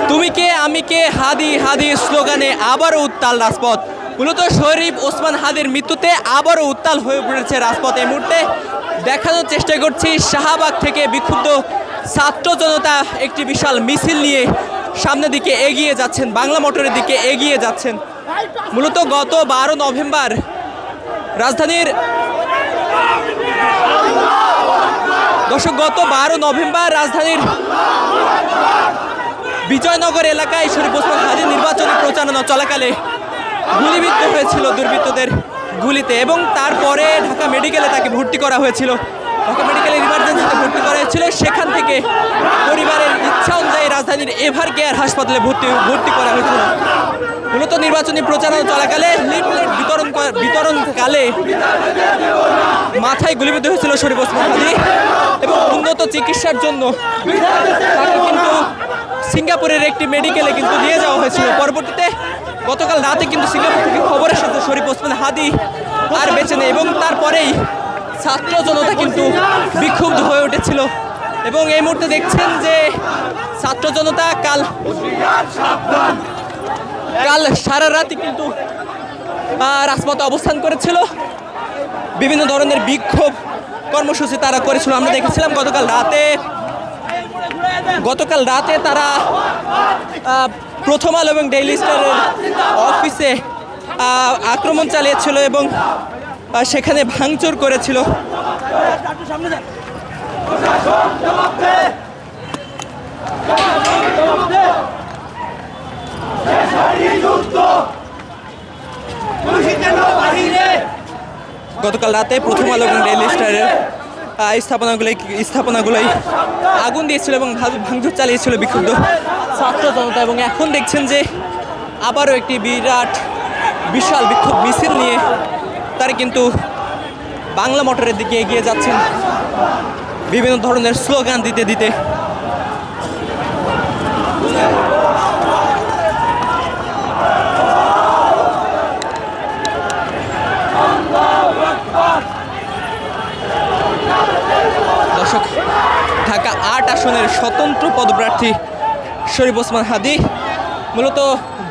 তুমি কে আমি কে হাদি হাদি স্লোগানে আবারও উত্তাল রাজপথ। মূলত শরীফ ওসমান হাদির মৃত্যুতে আবারও উত্তাল হয়ে পড়েছে রাজপথ। এই মুহূর্তে দেখানোর চেষ্টা করছি শাহবাগ থেকে বিক্ষুব্ধ ছাত্র জনতা একটি বিশাল মিছিল নিয়ে সামনের দিকে এগিয়ে যাচ্ছেন, বাংলা মোটরের দিকে এগিয়ে যাচ্ছেন। মূলত গত 12 নভেম্বর রাজধানীর রাজধানীর বিজয়নগর এলাকায় শরীফ ওসমান হাদি নির্বাচনী প্রচারণা চলাকালে গুলিবিদ্ধ হয়েছিল দুর্বৃত্তদের গুলিতে, এবং তারপরে ঢাকা মেডিকেলে তাকে ভর্তি করা হয়েছিল। ঢাকা মেডিকেলের ইমার্জেন্সিতে ভর্তি করা হয়েছিল। সেখান থেকে পরিবারের ইচ্ছা অনুযায়ী রাজধানীর এভার কেয়ার হাসপাতালে ভর্তি করা হয়েছিল। মূলত নির্বাচনী প্রচারণা চলাকালে লিফলেট বিতরণকালে মাথায় গুলিবিদ্ধ হয়েছিল শরীফ ওসমান হাদি, এবং উন্নত চিকিৎসার জন্য তাকে কিন্তু সিঙ্গাপুরের একটি মেডিকেলে কিন্তু নিয়ে যাওয়া হয়েছিল। পরবর্তীতে গতকাল রাতে কিন্তু সিঙ্গাপুর থেকে খবর এসেছে শরীফ ওসমান হাদি আর বেঁচে নেই, এবং তারপরেই ছাত্র জনতা কিন্তু বিক্ষুব্ধ হয়ে উঠেছিল। এবং এই মুহূর্তে দেখছেন যে ছাত্র জনতা কাল সারা রাতই কিন্তু রাজপথে অবস্থান করেছিল, বিভিন্ন ধরনের বিক্ষোভ কর্মসূচি তারা করেছিল। আমরা দেখেছিলাম গতকাল রাতে তারা প্রথম আলো এবং ডেইলি স্টারের অফিসে আক্রমণ চালিয়েছিল এবং সেখানে ভাঙচুর করেছিল। গতকাল রাতে প্রথম আলো এবং ডেইলি স্টারের স্থাপনাগুলোই আগুন দিয়েছিল এবং ভাঙচুর চালিয়েছিল বিক্ষুব্ধ ছাত্র জনতা। এবং এখন দেখছেন যে আবারও একটি বিশাল বিক্ষোভ মিছিল নিয়ে তারা কিন্তু বাংলা মোটরের দিকে এগিয়ে যাচ্ছেন বিভিন্ন ধরনের স্লোগান দিতে দিতে। দর্শক, ঢাকা 8 আসনের স্বতন্ত্র পদপ্রার্থী শরীফ ওসমান হাদি মূলত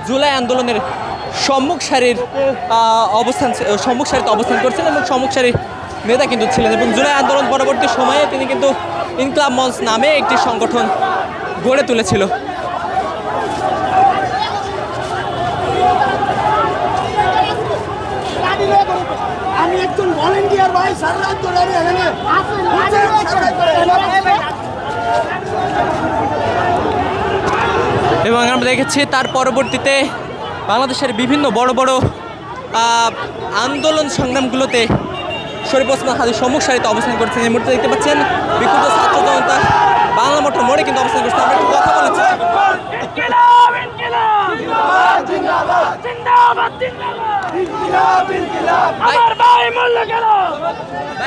জুলাই আন্দোলনের সম্মুখ সারিতে অবস্থান করছেন এবং সম্মুখ সারির নেতা কিন্তু ছিলেন। এবং জুলাই আন্দোলন পরবর্তী সময়ে তিনি কিন্তু ইনকলাব মঞ্চ নামে একটি সংগঠন গড়ে তুলেছিল। আমি একজন ভলান্টিয়ার ভাই, সারা রাত ধরে আমি এখানে এবং আমরা দেখেছি তার পরবর্তীতে বাংলাদেশের বিভিন্ন বড় বড় আন্দোলন সংগ্রামগুলোতে শরীফ ওসমান হাদি সম্মুখ সারিতে অবস্থান করছেন। এই মুহূর্তে দেখতে পাচ্ছেন বিক্ষুব্ধ ছাত্র জনতা বাংলা মোটর মোড়ে কিন্তু অবস্থান করছে। আমরা একটু কথা বলার চেষ্টা করব।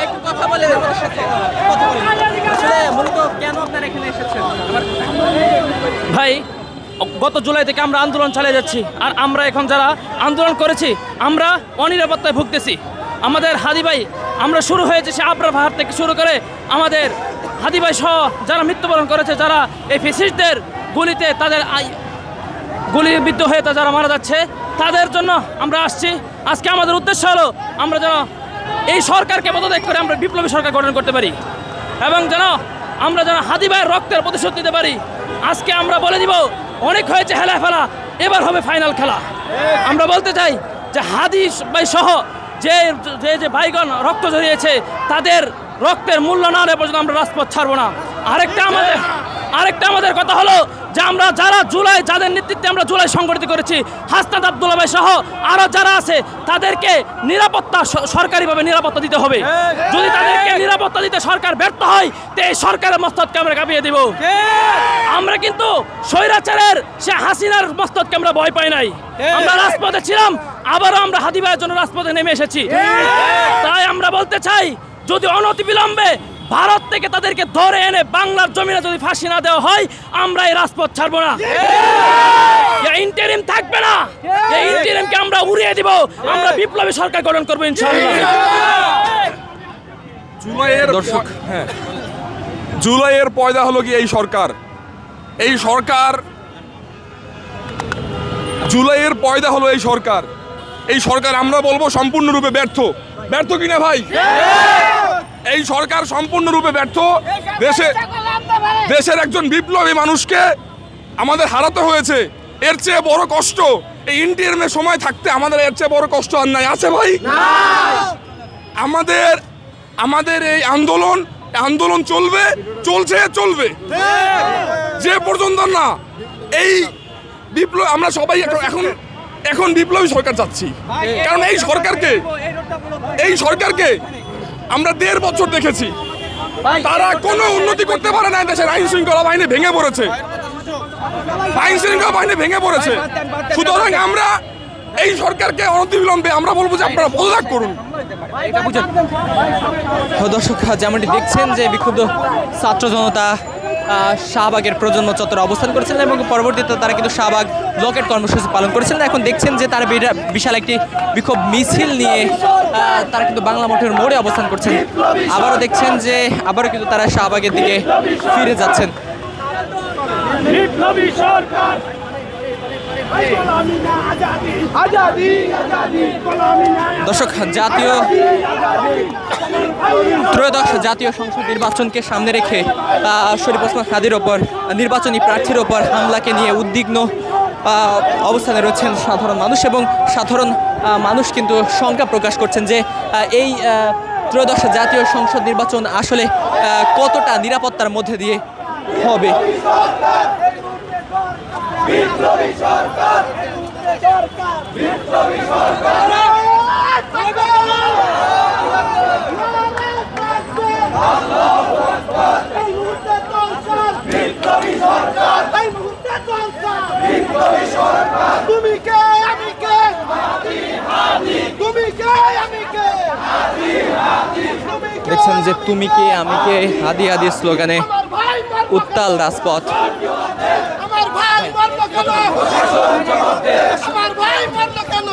একটু কথা বলেন আমাদের সাথে, কথা বলেন। আসলে মূলত কেন আপনারা এখানে এসেছেন? ভাই, গত জুলাই থেকে আমরা আন্দোলন চালিয়ে যাচ্ছি, আর আমরা এখন যারা আন্দোলন করেছি আমরা অনিরাপত্তায় ভুগতেছি। আমাদের হাদি ভাই, আমরা শুরু হয়েছে সে আবরার পাহাড় থেকে শুরু করে আমাদের হাদি ভাই সহ যারা মৃত্যুবরণ করেছে, যারা এই ফ্যাসিস্টদের গুলিতে তাদের গুলিবিদ্ধ হয়ে যারা মারা যাচ্ছে, তাদের জন্য আমরা আসছি। আজকে আমাদের উদ্দেশ্য হলো আমরা যেন এই সরকারকে পদত্যাগ করে আমরা বিপ্লবী সরকার গঠন করতে পারি, এবং আমরা যেন হাদি ভাইয়ের রক্তের প্রতিশোধ নিতে পারি। আজকে আমরা বলে দিব, অনেক হয়েছে হেলা ফেলা, এবার হবে ফাইনাল খেলা। আমরা বলতে চাই যে হাদি ভাই সহ যে ভাইগণ রক্ত ঝরিয়েছে তাদের রক্তের মূল্য না দেওয়া পর্যন্ত আমরা রাজপথ ছাড়বো না। আরেকটা আমাদের কথা হলো যে আমরা যাদের নেতৃত্বে আমরা জুলাই সংগঠিত করেছি, হাসনাত আব্দুল্লাহ ভাই সহ আরো যারা আছে, তাদেরকে নিরাপত্তা সরকারিভাবে নিরাপত্তা দিতে হবে। যদি তাদেরকে নিরাপত্তা দিতে সরকার ব্যর্থ হয়, তো এই সরকারের মস্তককে আমরা কাঁপিয়ে দিব। আমরা কিন্তু স্বৈরাচারের সে হাসিনার মস্তককে আমরা ভয় পাই নাই। আমরা রাজপথে ছিলাম, আবারও আমরা হাদি ভাইয়ের জন্য রাজপথে নেমে এসেছি। তাই আমরা বলতে চাই, যদি অনতিবিলম্বে ভারত থেকে তাদেরকে ধরে এনে বাংলার জমিনে যদি ফাঁসি না দেওয়া হয়, আমরা এই রাজপথ ছাড়বো না। ইন্টারিম থাকবে না, এই ইন্টারিমকে আমরা উড়িয়ে দিব। আমরা বিপ্লবী সরকার গঠন করবো ইনশাআল্লাহ। জুলাইয়ের পয়দা হলো কি এই সরকার জুলাইয়ের পয়দা হলো এই সরকার। এই সরকার আমরা বলবো সম্পূর্ণরূপে ব্যর্থ। ব্যর্থ কিনা ভাই? এই সরকার সম্পূর্ণরূপে ব্যর্থ। দেশের একজন বিপ্লবী মানুষকে আমাদের হারাতে হয়েছে। এর চেয়ে বড় কষ্ট এই ইন্টারিমের সময় থাকতে আমাদের এর চেয়ে বড় কষ্ট আর নাই, আছে ভাই? আমাদের এই আন্দোলন চলবে যে পর্যন্ত না এই বিপ্লব, আমরা সবাই এখন বিপ্লবী সরকার চাচ্ছি। কারণ এই সরকারকে আমরা 1.5 বছর দেখেছি, তারা কোনো উন্নতি করতে পারে না। দেশের আইন শৃঙ্খলা বাহিনী ভেঙে পড়েছে। সুতরাং আমরা এই সরকারকে অনতিবিলম্বে আমরা বলবো যে আপনারা পদত্যাগ করুন। দর্শক, যেমনটি দেখছেন যে বিক্ষুব্ধ ছাত্র জনতা শাহবাগের প্রজন্ম চত্বরে অবস্থান করেছিলেন এবং পরবর্তীতে তারা কিন্তু শাহবাগ ব্লকেট কর্মসূচি পালন করেছিলেন। এখন দেখছেন যে তারা বিশাল একটি বিক্ষোভ মিছিল নিয়ে তারা কিন্তু বাংলা মঠের মোড়ে অবস্থান করছেন। আবারও দেখছেন যে আবারও কিন্তু তারা শাহবাগের দিকে ফিরে যাচ্ছেন। দর্শক, ত্রয়োদশ জাতীয় সংসদ নির্বাচনকে সামনে রেখে শরীফ ওসমান হাদির ওপর নির্বাচনী প্রার্থীর ওপর হামলাকে নিয়ে উদ্বিগ্ন অবস্থানে রয়েছেন সাধারণ মানুষ, এবং সাধারণ মানুষ কিন্তু শঙ্কা প্রকাশ করছেন যে এই ত্রয়োদশ জাতীয় সংসদ নির্বাচন আসলে কতটা নিরাপত্তার মধ্যে দিয়ে হবে। দেখছেন যে তুমি কে আমি কে, হাদি হাদি স্লোগানে উত্তাল রাজপথ। আমার ভাই মারলো কেন? আমার ভাই মারলো কেন?